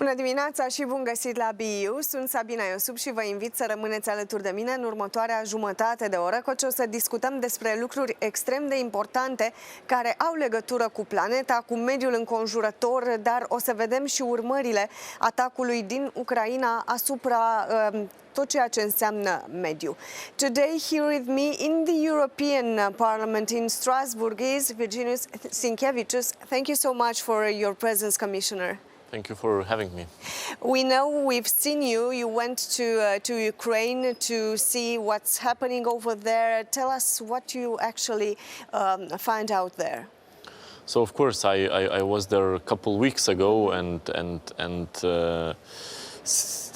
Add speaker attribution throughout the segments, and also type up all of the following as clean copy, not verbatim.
Speaker 1: Bună dimineața și bun găsit la BU. Sunt Sabina Iosub și vă invit să rămâneți alături de mine în următoarea jumătate de oră, căci o să discutăm despre lucruri extrem de importante care au legătură cu planeta, cu mediul înconjurător, dar o să vedem și urmările atacului din Ucraina asupra tot ceea ce înseamnă mediu. Today here with me in the European Parliament in Strasbourg is Virginijus Sinkevičius. Thank you so much for your presence, Commissioner.
Speaker 2: Thank you for having me.
Speaker 1: We know, we've seen you. You went to Ukraine to see what's happening over there. Tell us what you actually find out there.
Speaker 2: So of course I was there a couple weeks ago, and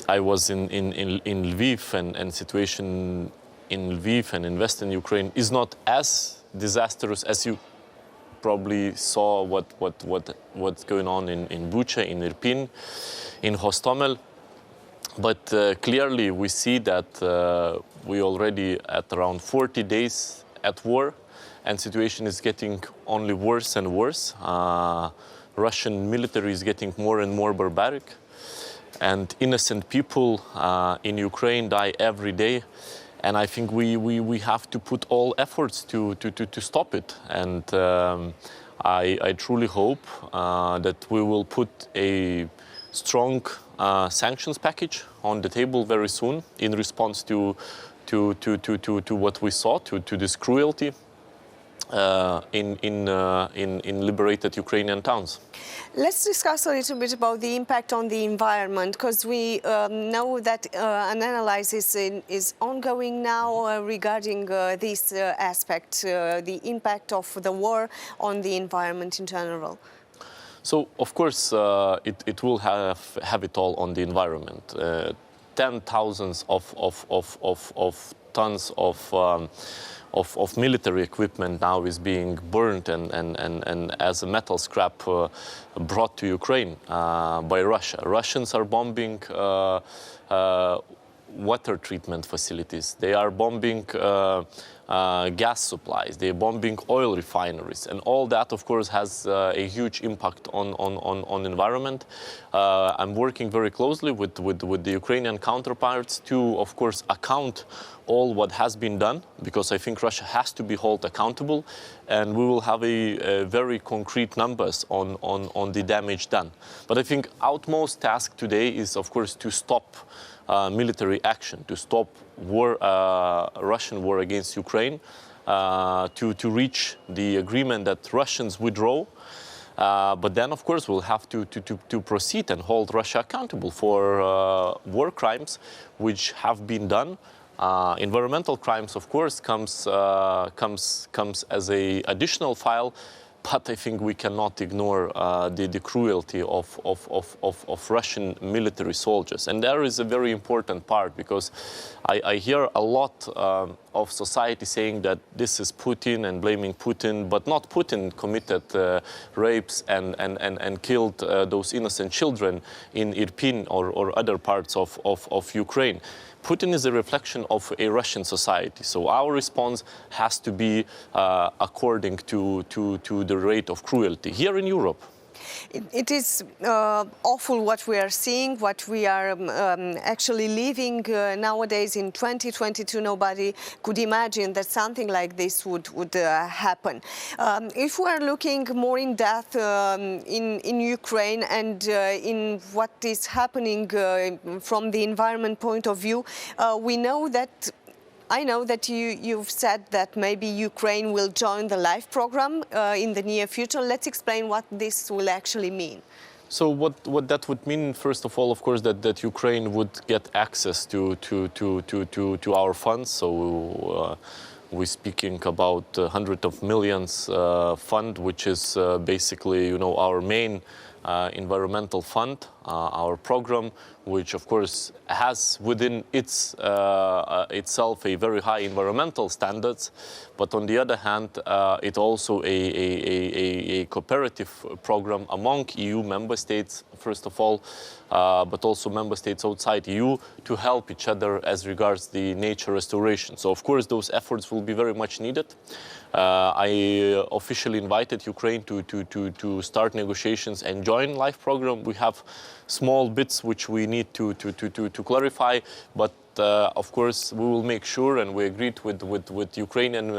Speaker 2: I was in Lviv, and situation in Lviv and in Western Ukraine is not as disastrous as you probably saw what's going on in Bucha, in Irpin, in Hostomel. But clearly we see that we already at around 40 days at war, and situation is getting only worse and worse. Russian military is getting more and more barbaric, and innocent people in Ukraine die every day. And I think we have to put all efforts to stop it. And I truly hope that we will put a strong sanctions package on the table very soon in response to what we saw, to this cruelty in liberated Ukrainian towns.
Speaker 1: Let's discuss a little bit about the impact on the environment, because we know that an analysis is ongoing now regarding this aspect, the impact of the war on the environment in general.
Speaker 2: So, of course, it will have it all on the environment. 10,000s of tons of military equipment now is being burned and as a metal scrap brought to Ukraine by Russia. Russians are bombing water treatment facilities. They are bombing gas supplies. They are bombing oil refineries, and all that, of course, has a huge impact on environment. I'm working very closely with the Ukrainian counterparts to, of course, account all what has been done, because I think Russia has to be held accountable, and we will have a very concrete numbers on the damage done. But I think utmost task today is, of course, to stop military action, to stop war, Russian war against Ukraine, to reach the agreement that Russians withdraw. But then, of course, we'll have to proceed and hold Russia accountable for war crimes which have been done. Environmental crimes, of course, comes as a additional file. But I think we cannot ignore the cruelty of Russian military soldiers. And there is a very important part, because I hear a lot of society saying that this is Putin and blaming Putin, but not Putin committed rapes and killed those innocent children in Irpin or other parts of Ukraine. Putin is a reflection of a Russian society, so our response has to be according to the rate of cruelty here in Europe.
Speaker 1: It is awful what we are seeing, what we are actually living nowadays in 2022. Nobody could imagine that something like this would happen. If we are looking more in depth in Ukraine and in what is happening from the environment point of view, we know that I know that you've said that maybe Ukraine will join the LIFE program in the near future. Let's explain what this will actually mean.
Speaker 2: So what that would mean, first of all, of course, that Ukraine would get access to our funds. So we're speaking about hundreds of millions fund, which is basically, you know, our main environmental fund, our program, which of course has within its itself a very high environmental standards, but on the other hand, it also a cooperative program among EU member states, first of all, but also member states outside EU to help each other as regards the nature restoration. So of course those efforts will be very much needed. I officially invited Ukraine to start negotiations and join LIFE program. We have small bits which we need to clarify, but of course we will make sure, and we agreed with Ukrainian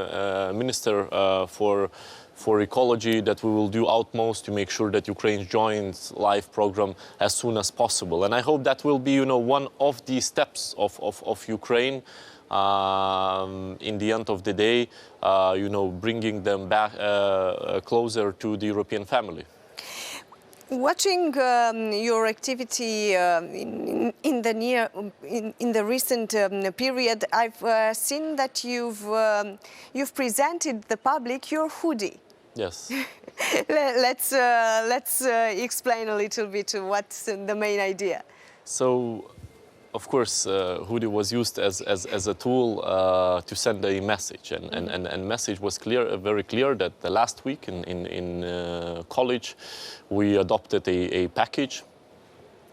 Speaker 2: Minister for Ecology, that we will do utmost to make sure that Ukraine joins LIFE program as soon as possible. And I hope that will be, one of the steps of Ukraine in the end of the day, bringing them back closer to the European family.
Speaker 1: Watching your activity in the recent period, I've seen that you've presented the public your hoodie.
Speaker 2: Yes.
Speaker 1: Let's explain a little bit what's the main idea.
Speaker 2: So, of course, hoodie was used as a tool to send a message, and message was very clear that the last week in college we adopted a package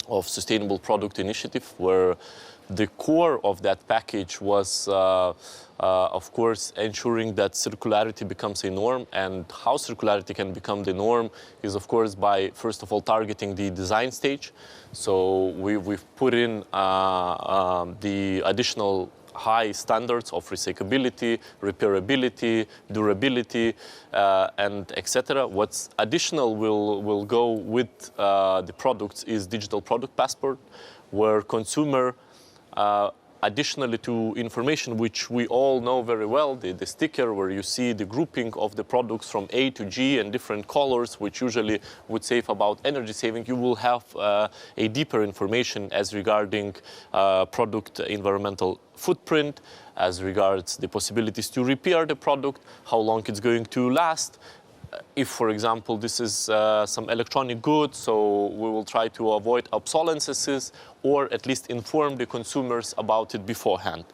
Speaker 2: of sustainable product initiative, where the core of that package was of course ensuring that circularity becomes a norm. And how circularity can become the norm is of course by first of all targeting the design stage. So we've put in the additional high standards of recyclability, repairability, durability, and etc. What's additional will go with the products is digital product passport, where consumer additionally to information which we all know very well, the sticker where you see the grouping of the products from A to G and different colors, which usually would save about energy saving, you will have a deeper information as regarding product environmental footprint, as regards the possibilities to repair the product, how long it's going to last. If, for example, this is some electronic goods, so we will try to avoid obsolescences or at least inform the consumers about it beforehand.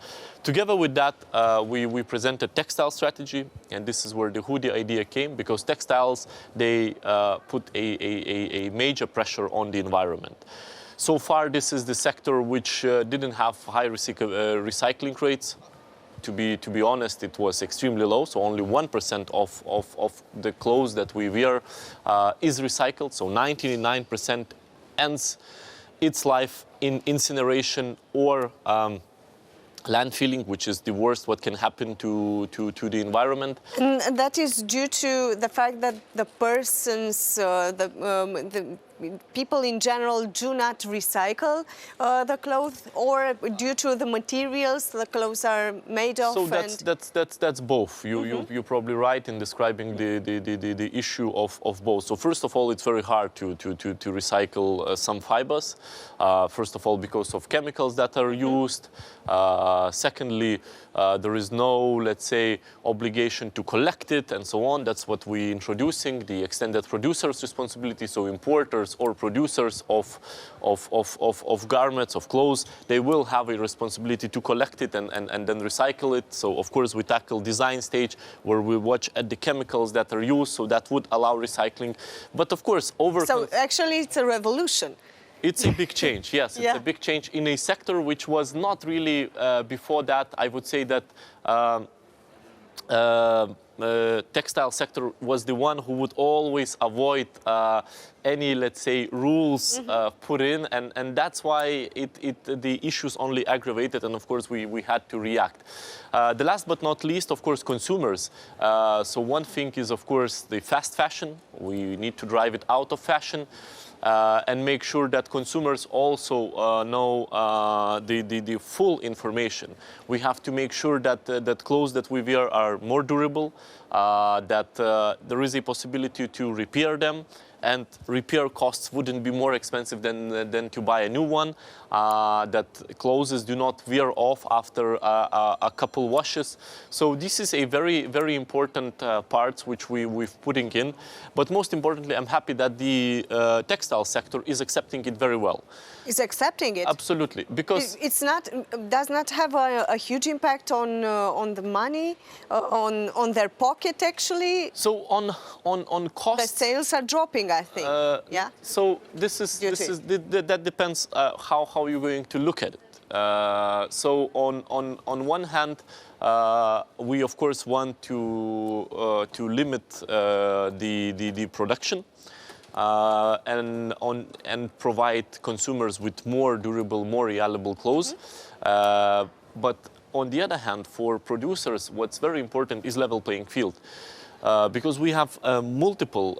Speaker 2: Together with that, we presented textile strategy, and this is where the hoodie idea came, because textiles, they put a major pressure on the environment. So far, this is the sector which didn't have high recycling rates. To be honest, it was extremely low, so only 1% of the clothes that we wear is recycled, so 99% ends its life in incineration or landfilling, which is the worst what can happen to the environment.
Speaker 1: And that is due to the fact that the persons, the people in general do not recycle the clothes, or due to the materials the clothes are made of?
Speaker 2: So that's both. You're probably right in describing the issue of both. So first of all, it's very hard to recycle some fibers. First of all, because of chemicals that are used. Secondly, there is no, let's say, obligation to collect it and so on. That's what we're introducing, the extended producer's responsibility. So importers or producers of garments, of clothes, they will have a responsibility to collect it and then recycle it. So of course we tackle design stage, where we watch at the chemicals that are used, so that would allow recycling. But of course
Speaker 1: So actually it's a revolution.
Speaker 2: It's a big change, yes. It's a big change in a sector which was not really, before that, I would say that textile sector was the one who would always avoid any, let's say, rules put in, and that's why the issues only aggravated, and of course we had to react. The last but not least, of course, consumers. So one thing is, of course, the fast fashion. We need to drive it out of fashion. And make sure that consumers also know the full information. We have to make sure that that clothes that we wear are more durable, that there is a possibility to repair them, and repair costs wouldn't be more expensive than to buy a new one. that clothes do not wear off after a couple washes. So this is a very, very important part which we've putting in. But most importantly, I'm happy that the textile sector is accepting it very well.
Speaker 1: Is accepting it?
Speaker 2: Absolutely, because
Speaker 1: it's not does not have a huge impact on the money, on their pocket actually.
Speaker 2: So on cost,
Speaker 1: the sales are dropping, I think. Yeah.
Speaker 2: So that depends how you're going to look at it. So on one hand, we of course want to limit the production. And provide consumers with more durable, more reliable clothes. But on the other hand, for producers, what's very important is level playing field. Because we have multiple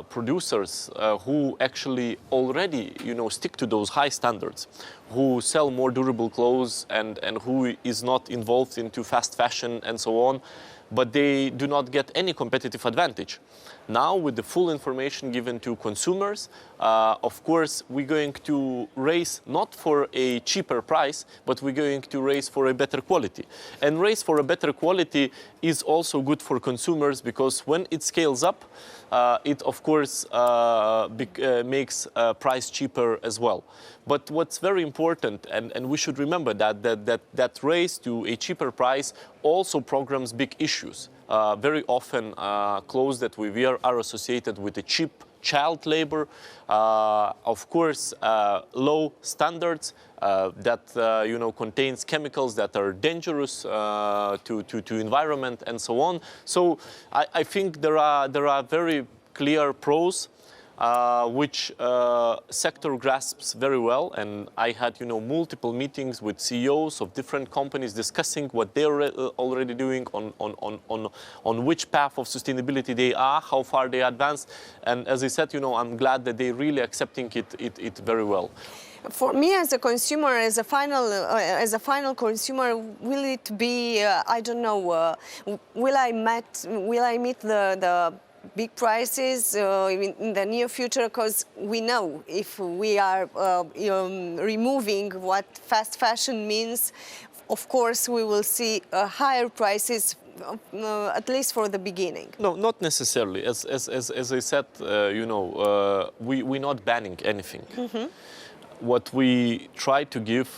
Speaker 2: producers who actually already, stick to those high standards, who sell more durable clothes and who is not involved into fast fashion and so on, but they do not get any competitive advantage. Now, with the full information given to consumers, of course, we're going to raise not for a cheaper price, but we're going to raise for a better quality. And raise for a better quality is also good for consumers because when it scales up, it of course makes price cheaper as well. But what's very important, and we should remember that raise to a cheaper price also programs big issues. Very often clothes that we wear are associated with a cheap child labor, of course low standards that contains chemicals that are dangerous to environment and so on. So I think there are very clear pros which sector grasps very well, and I had multiple meetings with CEOs of different companies discussing what they're already doing on which path of sustainability they are, how far they advanced, and as I said, I'm glad that they're really accepting it very well.
Speaker 1: For me, as a consumer, as a final consumer, will it be? I don't know. Will I meet the big prices in the near future? Because we know if we are removing what fast fashion means, of course we will see higher prices. At least for the beginning.
Speaker 2: No, not necessarily. As I said, we're not banning anything. Mm-hmm. What we try to give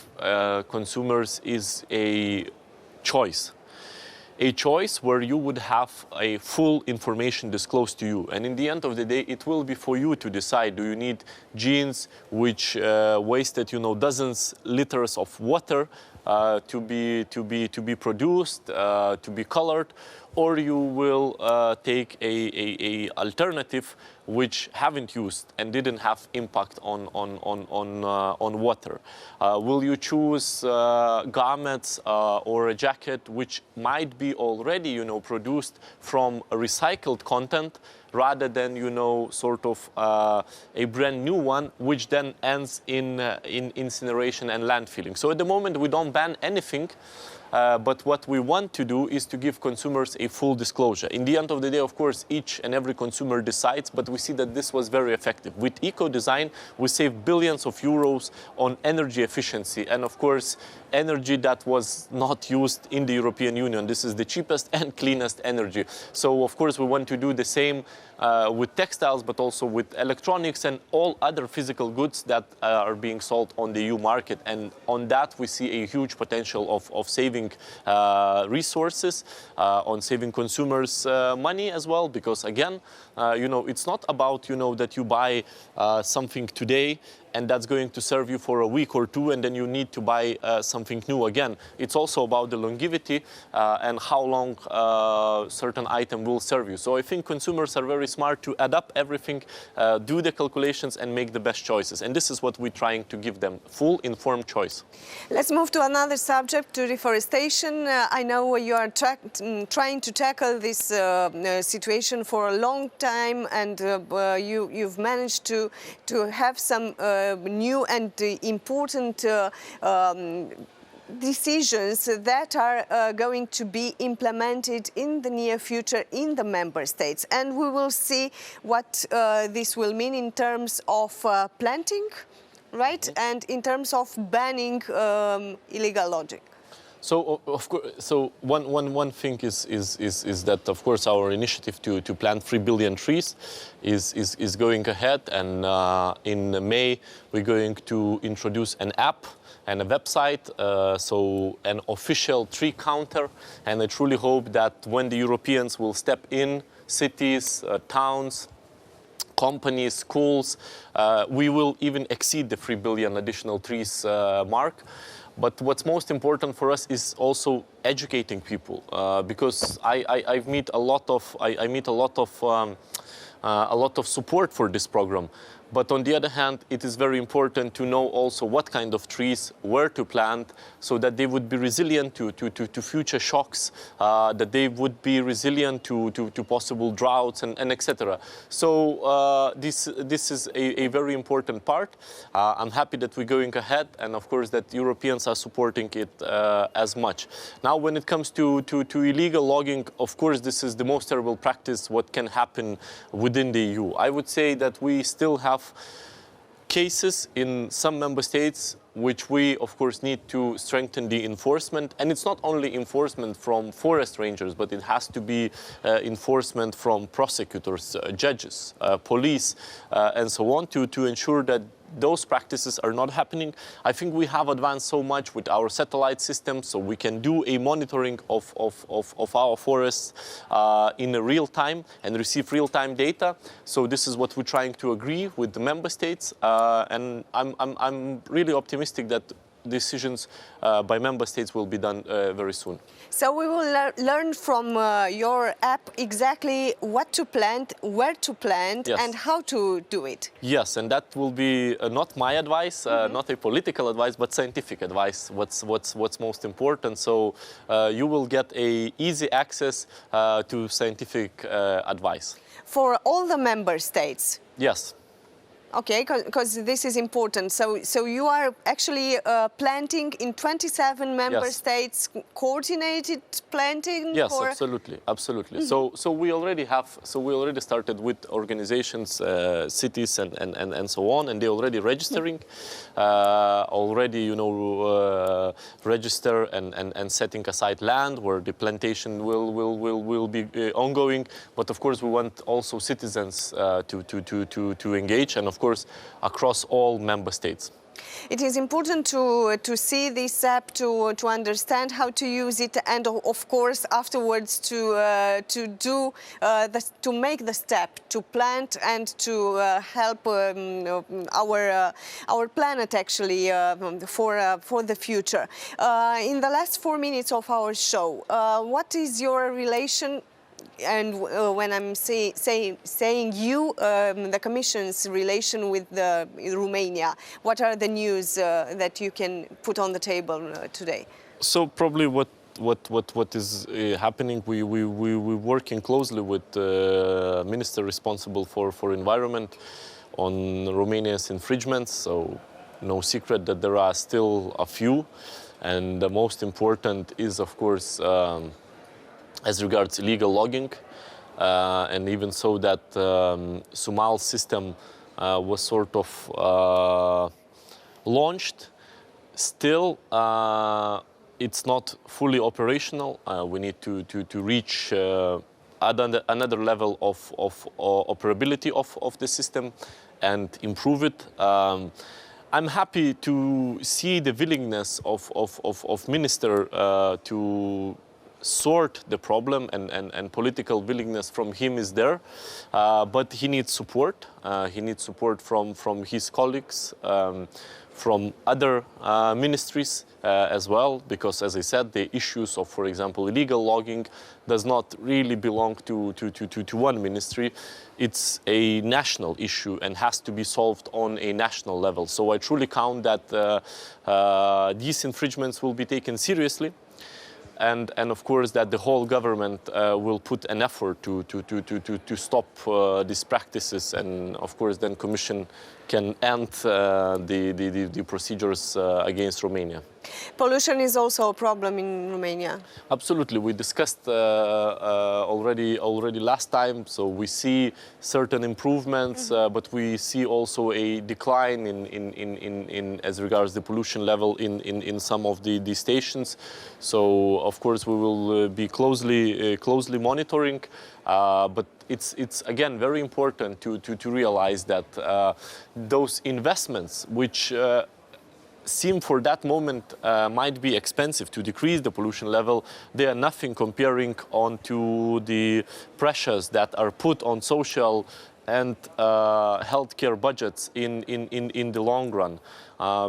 Speaker 2: consumers is a choice. A choice where you would have a full information disclosed to you. And in the end of the day, it will be for you to decide, do you need jeans which wasted, dozens liters of water to be produced, to be colored, or you will take a alternative which haven't used and didn't have impact on water. Will you choose garments or a jacket which might be already produced from recycled content rather than sort of a brand new one which then ends in incineration and landfilling. So at the moment we don't ban anything. But what we want to do is to give consumers a full disclosure. In the end of the day, of course, each and every consumer decides, but we see that this was very effective. With eco-design, we save billions of euros on energy efficiency and, of course, energy that was not used in the European Union. This is the cheapest and cleanest energy. So, of course, we want to do the same with textiles, but also with electronics and all other physical goods that are being sold on the EU market. And on that, we see a huge potential of saving resources, on saving consumers money as well. Because again, it's not about, that you buy something today and that's going to serve you for a week or two, and then you need to buy something new again. It's also about the longevity and how long certain item will serve you. So I think consumers are very smart to add up everything, do the calculations and make the best choices. And this is what we're trying to give them, full informed choice. Let's
Speaker 1: move to another subject, to reforestation. I know you are trying to tackle this situation for a long time, and you've managed to have some new and important decisions that are going to be implemented in the near future in the member states. And we will see what this will mean in terms of planting right? And in terms of banning illegal logging.
Speaker 2: So of course, so one thing is that of course our initiative to plant 3 billion trees is going ahead, and in May we're going to introduce an app and a website, so an official tree counter, and I truly hope that when the Europeans will step in, cities, towns, companies, schools, we will even exceed the 3 billion additional trees mark. But what's most important for us is also educating people, because I meet a lot of support for this program. But on the other hand, it is very important to know also what kind of trees, where to plant, so that they would be resilient to future shocks, that they would be resilient to possible droughts and etc. So this is a very important part. I'm happy that we're going ahead, and of course that Europeans are supporting it as much. Now, when it comes to illegal logging, of course this is the most terrible practice what can happen within the EU. I would say that we still have cases in some member states which we of course need to strengthen the enforcement, and it's not only enforcement from forest rangers, but it has to be enforcement from prosecutors, judges, police, and so on, to ensure that those practices are not happening. I think we have advanced so much with our satellite system, so we can do a monitoring of our forests in real time and receive real-time data. So this is what we're trying to agree with the member states, and I'm really optimistic that decisions by member states will be done very soon.
Speaker 1: So we will learn from your app exactly what to plant, where to plant,
Speaker 2: yes,
Speaker 1: and how to do it.
Speaker 2: Yes, and that will be not my advice, not a political advice, but scientific advice. What's most important. So you will get a easy access to scientific advice
Speaker 1: For all the member states.
Speaker 2: Yes.
Speaker 1: Okay, because this is important. So you are actually planting in 27 member
Speaker 2: yes,
Speaker 1: states, coordinated planting?
Speaker 2: Yes,
Speaker 1: or?
Speaker 2: absolutely. So we already started with organizations, cities and so on, and they're already registering, register and setting aside land where the plantation will be ongoing. But of course we want also citizens to engage, and of course across all member states.
Speaker 1: It is important to see this app, to understand how to use it, and of course afterwards to make the step to plant and to help our planet actually for the future. In the last 4 minutes of our show, what is your relation? And when I'm saying you, the Commission's relation with Romania, what are the news that you can put on the table today?
Speaker 2: So probably what is happening, we're working closely with the minister responsible for environment on Romania's infringements. So no secret that there are still a few, and the most important is of course as regards illegal logging, and even so that Sumal system was sort of launched. Still, it's not fully operational. We need to reach another level of operability of the system and improve it. I'm happy to see the willingness of minister to sort the problem, and political willingness from him is there, but he needs support. He needs support from his colleagues, from other ministries as well, because as I said, the issues of, for example, illegal logging does not really belong to one ministry. It's a national issue and has to be solved on a national level. So I truly count that these infringements will be taken seriously. And of course that the whole government will put an effort to stop these practices, and of course then Commission can end the procedures against Romania.
Speaker 1: Pollution is also a problem in Romania.
Speaker 2: Absolutely, we discussed already last time. So we see certain improvements, but we see also a decline in as regards the pollution level in some of the stations. So of course we will be closely monitoring. But it's again very important to realize that those investments which seem for that moment might be expensive to decrease the pollution level, they are nothing comparing on to the pressures that are put on social and healthcare budgets in the long run.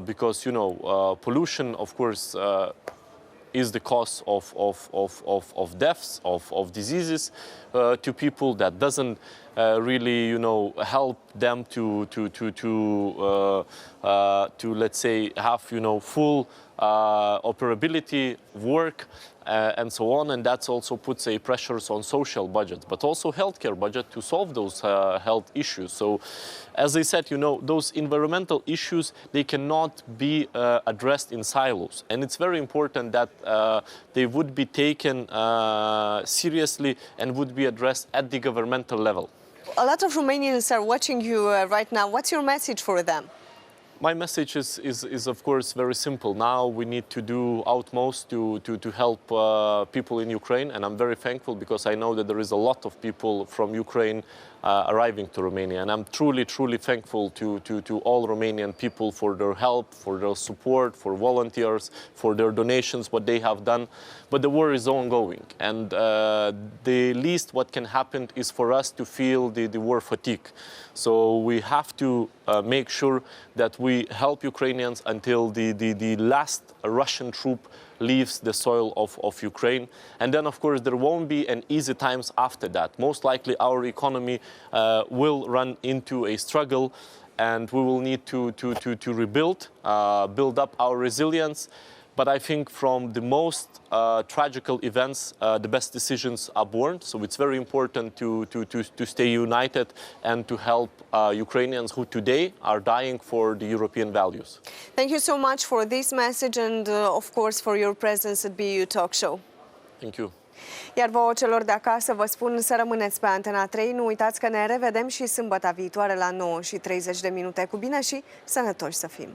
Speaker 2: Because, you know, pollution, of course, is the cause of deaths, of diseases to people. That doesn't really, you know, help them to let's say have, you know, full operability, work, and so on, and that also puts a pressures on social budgets, but also healthcare budget to solve those health issues. So, as I said, you know, those environmental issues, they cannot be addressed in silos, and it's very important that they would be taken seriously and would be addressed at the governmental level.
Speaker 1: A lot of Romanians are watching you right now. What's your message for them?
Speaker 2: My message is of course very simple. Now we need to do utmost to help people in Ukraine, and I'm very thankful because I know that there is a lot of people from Ukraine arriving to Romania, and I'm truly thankful to all Romanian people for their help, for their support, for volunteers, for their donations, what they have done. But the war is ongoing, and the least what can happen is for us to feel the war fatigue. So we have to make sure that we help Ukrainians until the last Russian troop leaves the soil of Ukraine. And then, of course, there won't be an easy times after that. Most likely our economy will run into a struggle, and we will need to rebuild, build up our resilience. But I think from the most tragical events, the best decisions are born. So it's very important to stay united and to help Ukrainians who today are dying for the European values.
Speaker 1: Thank you so much for this message and, of course, for your presence at BU Talk Show.
Speaker 2: Thank you.
Speaker 1: Iar vouă celor de acasă vă spun să rămâneți pe Antena 3. Nu uitați că ne revedem și sâmbătă viitoare la 9:30. Cu bine și sănătoși să fim!